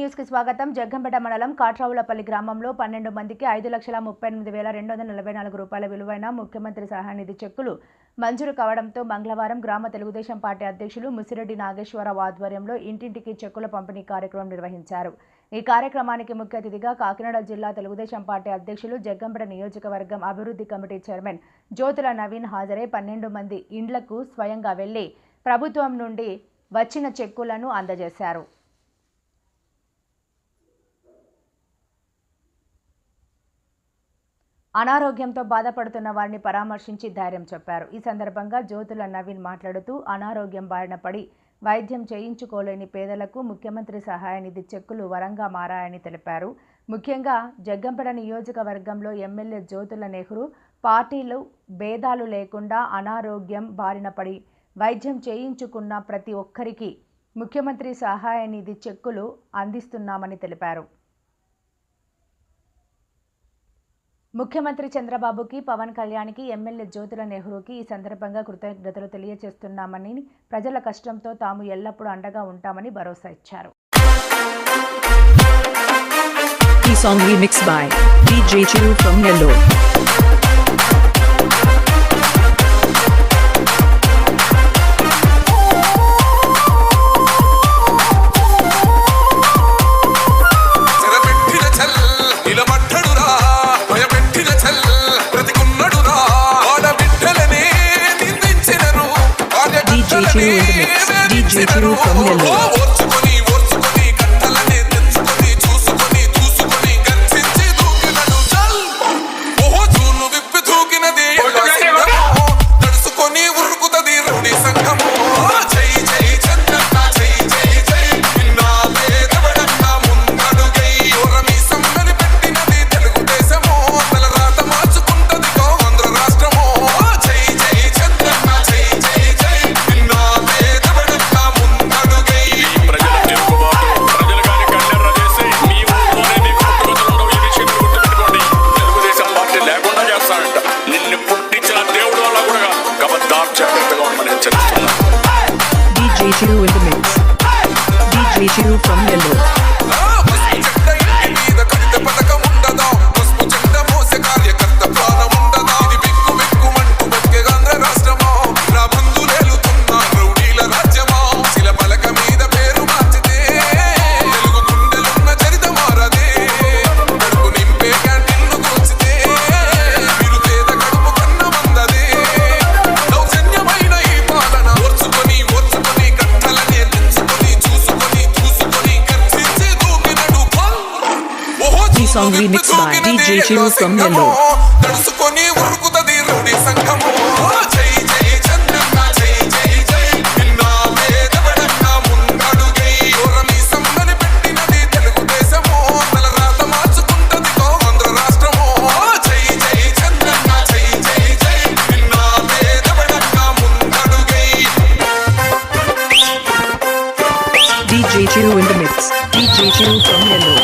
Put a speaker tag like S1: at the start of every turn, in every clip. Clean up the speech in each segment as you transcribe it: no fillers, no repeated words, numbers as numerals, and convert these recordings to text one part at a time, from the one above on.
S1: News కి స్వాగతం. జగ్గంపేట మండలం కాట్రావులపల్లి గ్రామంలో 12 మందికి 5,38,244 రూపాయల విలువైన ముఖ్యమంత్రి సహాయ నిధి చెక్కులు మంజూరు కావడంతో మంగళవారం గ్రామ తెలుగుదేశం పార్టీ అధ్యక్షులు ముసిరెడ్డి నాగేశ్వరరావు ఆధ్వర్యంలో ఇంటింటికి చెక్కుల పంపిణీ కార్యక్రమం నిర్వహించారు. ఈ కార్యక్రమానికి ముఖ్య అతిథిగా కాకినాడ జిల్లా తెలుగుదేశం పార్టీ అధ్యక్షులు జగ్గంపేట నియోజకవర్గం అభివృద్ధి కమిటీ చైర్మన్ జ్యోతుల నవీన్ హాజరై 12 మంది ఇండ్లకు స్వయంగా వెళ్లి ప్రభుత్వం నుండి వచ్చిన చెక్కులను అందజేశారు. అనారోగ్యంతో బాధపడుతున్న వారిని పరామర్శించి ధైర్యం చెప్పారు. ఈ సందర్భంగా జ్యోతుల నవీన్ మాట్లాడుతూ అనారోగ్యం బారిన పడి వైద్యం చేయించుకోలేని పేదలకు ముఖ్యమంత్రి సహాయ నిధి చెక్కులు వరంగా మారాయని తెలిపారు. ముఖ్యంగా జగ్గంపేట నియోజకవర్గంలో ఎమ్మెల్యే జ్యోతుల నెహ్రూ పార్టీలు భేదాలు లేకుండా అనారోగ్యం బారిన పడి వైద్యం చేయించుకున్న ప్రతి ఒక్కరికి ముఖ్యమంత్రి సహాయ నిధి చెక్కులు అందిస్తున్నామని తెలిపారు. ముఖ్యమంత్రి చంద్రబాబుకి, పవన్ కళ్యాణ్కి, ఎమ్మెల్యే జ్యోతుల నెహ్రూకి ఈ సందర్భంగా కృతజ్ఞతలు తెలియజేస్తున్నామని, ప్రజల కష్టంతో తాము ఎల్లప్పుడూ అండగా ఉంటామని భరోసా ఇచ్చారు.
S2: ఈ song remix by DJ Chiru from Nellore. DJ Chiru from Nellore. DJ Chiru in the mix. DJ Chiru from Nellore. Song remixed by DJ Chiru from Nellore. DJ Chiru in the mix. DJ Chiru from Nellore.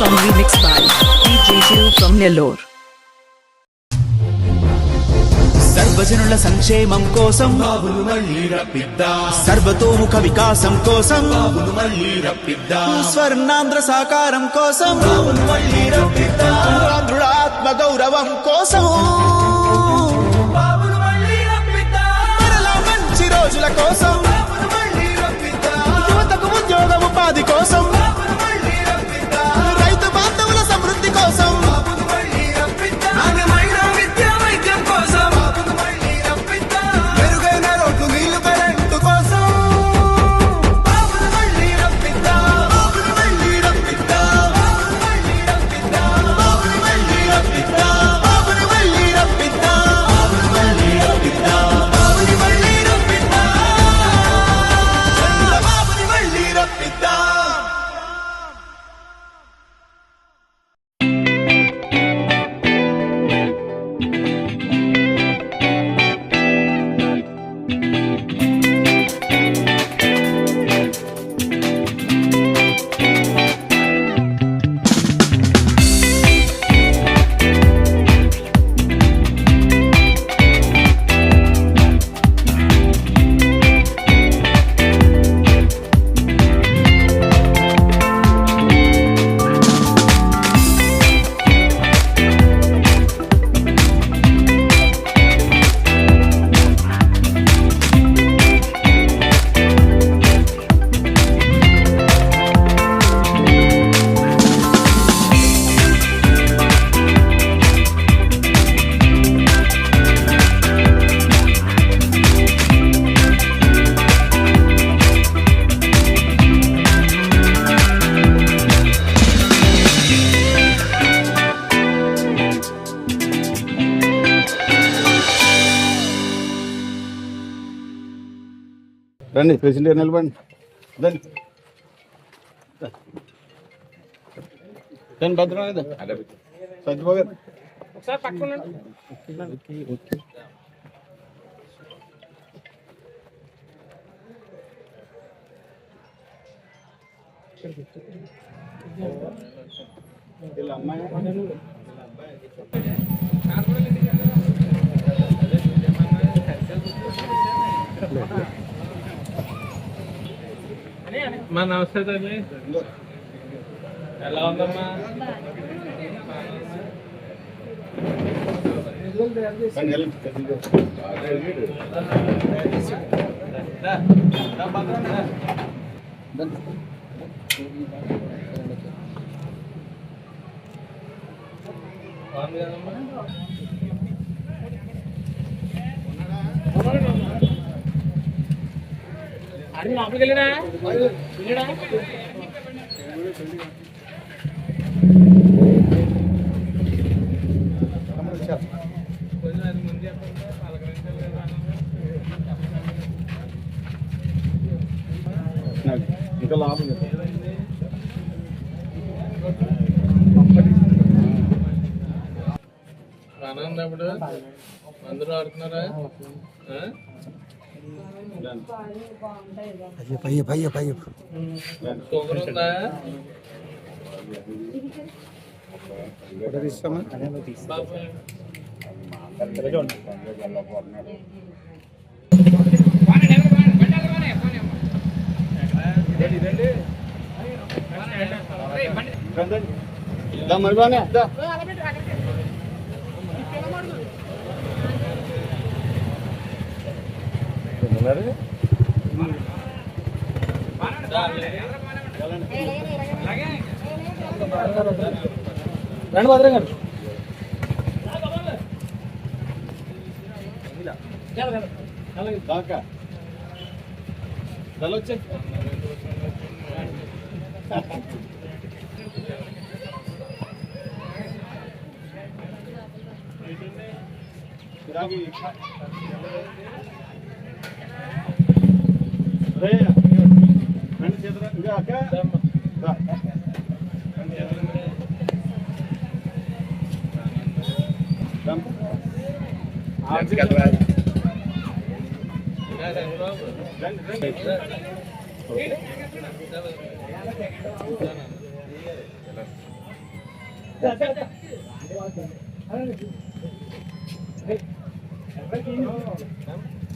S2: Song remixed by DJ Chiru from Nellore.
S3: సర్వజనుల సంక్షేమం కోసం బాబులు మళ్ళీ రప్పిద్దాం, సర్వతోముఖ వికాసం కోసం బాబులు మళ్ళీ రప్పిద్దాం, స్వర్ణాంధ్ర సాకారం కోసం బాబులు మళ్ళీ రప్పిద్దాం, ఆంధ్రుల ఆత్మ గౌరవం కోసం బాబులు మళ్ళీ రప్పిద్దాం, మంచి రోజుల కోసం బాబులు మళ్ళీ కోసం, రైతు బాంధవుల సమృద్ధి కోసం, నాణ్యమైన విద్యా వైద్యం కోసం, మెరుగైన రోడ్లు నీళ్లు కరెంటు కోసం, బాబును మళ్ళీ రప్పిద్దాం, బాబును మళ్ళీ రప్పిద్దాం, బాబును మళ్ళీ రప్పిద్దాం, బాబును మళ్ళీ రప్పిద్దాం, బాబును మళ్ళీ రప్పిద్దాం, బాబుని మళ్ళీ రప్పిద్దాం, బాబుని మళ్ళీ రప్పిద్దాం.
S4: రండి ప్రెసిడెంట్ గారు నిలబండి రండి రండి భద్రం సత్యబాబు గారు ఒకసారి పక్కన వీళ్ళ అమ్మాయి
S5: మా నమస్తే తల్లి, ఎలా ఉందమ్మా? అరే లోపలికి వెళ్ళడా వెళ్ళడా
S4: ఇంకా లాభం
S5: బాగా ఉంది. అప్పుడు అందరూ ఆడుతున్నారా? షుగర్ ఉందా?
S4: మరి బాగా
S5: రండి భద్రం గారు.
S4: వచ్చే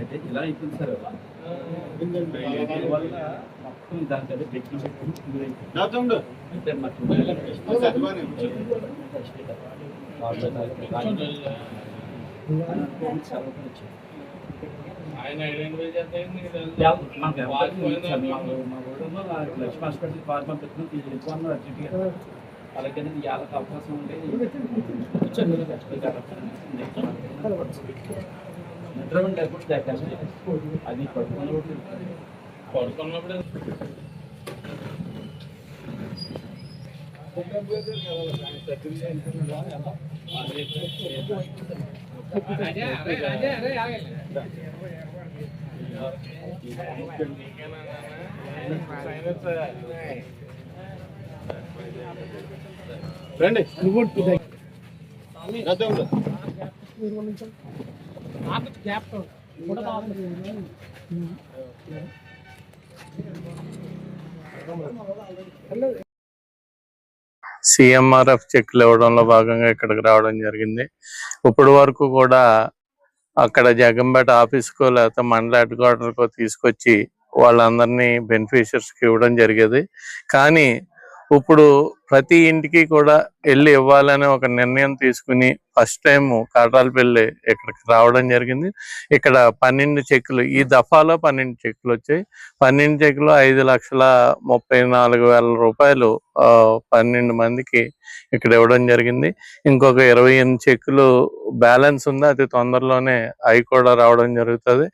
S6: అయితే ఇలా అయిపోయింది సార్. వల్ల మొత్తం దానికంటే బ్రేకింగ్
S5: ఆయన ఐడెంటిఫై చేస్తే
S6: మాకు ఎవరికి తెలియదు సార్. మా ఊళ్ళో లక్ష్మీ హాస్పిటల్ కార్ పంపిస్తున్నాం తీసుకున్నాం అర్జెంట్గా. అలాగే వాళ్ళకి అవకాశం ఉంటే నిద్ర లేకపోతే దగ్గర అది
S5: పడుకున్నప్పుడు
S4: రండి
S7: సిఎంఆర్ఎఫ్ చెక్లు ఇవ్వడంలో భాగంగా ఇక్కడికి రావడం జరిగింది. ఇప్పటి వరకు కూడా అక్కడ జగంపేట ఆఫీస్కో లేకపోతే మండల హెడ్ క్వార్టర్కో తీసుకొచ్చి వాళ్ళందరినీ బెనిఫిషియర్స్కి ఇవ్వడం జరిగేది. కానీ ఇప్పుడు ప్రతి ఇంటికి కూడా వెళ్ళి ఇవ్వాలనే ఒక నిర్ణయం తీసుకుని ఫస్ట్ టైం కాట్రాలపల్లి ఇక్కడికి రావడం జరిగింది. ఇక్కడ 12 చెక్కులు, ఈ దఫాలో 12 చెక్కులు వచ్చాయి. 12 చెక్కులు 5,34,000 రూపాయలు 12 మందికి ఇక్కడ ఇవ్వడం జరిగింది. ఇంకొక 28 చెక్కులు బ్యాలెన్స్ ఉంది, అది తొందరలోనే అవి కూడా రావడం జరుగుతుంది.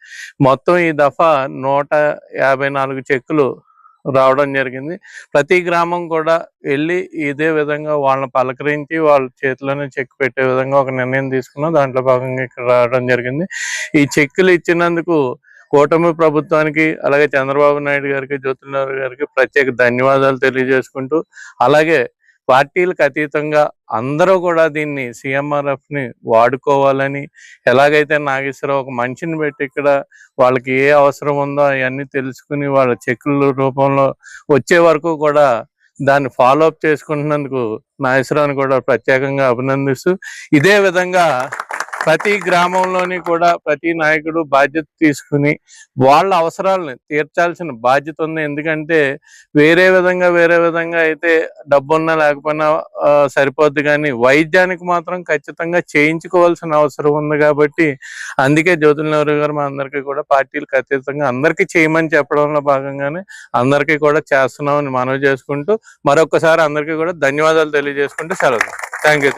S7: మొత్తం ఈ దఫా 154 చెక్కులు రావడం జరిగింది. ప్రతి గ్రామం కూడా వెళ్ళి ఇదే విధంగా వాళ్ళని పలకరించి వాళ్ళ చేతిలోనే చెక్ పెట్టే విధంగా ఒక నిర్ణయం తీసుకున్నాం. దాంట్లో భాగంగా ఇక్కడ రావడం జరిగింది. ఈ చెక్కులు ఇచ్చినందుకు కూటమి ప్రభుత్వానికి, అలాగే చంద్రబాబు నాయుడు గారికి, జ్యోతిరావు గారికి ప్రత్యేక ధన్యవాదాలు తెలియజేసుకుంటూ, అలాగే పార్టీలకు అతీతంగా అందరూ కూడా దీన్ని సిఎంఆర్ఎఫ్ ని వాడుకోవాలని, ఎలాగైతే నాగేశ్వరరావు ఒక మనిషిని పెట్టి ఇక్కడ వాళ్ళకి ఏ అవసరం ఉందో అవన్నీ తెలుసుకుని వాళ్ళ చెక్కుల రూపంలో వచ్చే వరకు కూడా దాన్ని ఫాలో అప్ చేసుకుంటున్నందుకు నాగేశ్వరరావుని కూడా ప్రత్యేకంగా అభినందిస్తూ, ఇదే విధంగా ప్రతి గ్రామంలోని కూడా ప్రతి నాయకుడు బాధ్యత తీసుకుని వాళ్ళ అవసరాలను తీర్చాల్సిన బాధ్యత ఉంది. ఎందుకంటే వేరే విధంగా అయితే డబ్బున్నా లేకపోయినా సరిపోద్ది, కానీ వైద్యానికి మాత్రం ఖచ్చితంగా చేయించుకోవాల్సిన అవసరం ఉంది. కాబట్టి అందుకే జ్యోతిరావు గారు మా అందరికీ కూడా పార్టీలకు అతీతంగా అందరికీ చేయమని చెప్పడంలో భాగంగానే అందరికీ కూడా చేస్తున్నామని మనవి చేసుకుంటూ, మరొకసారి అందరికీ కూడా ధన్యవాదాలు తెలియజేసుకుంటూ సెలవు. Thank you.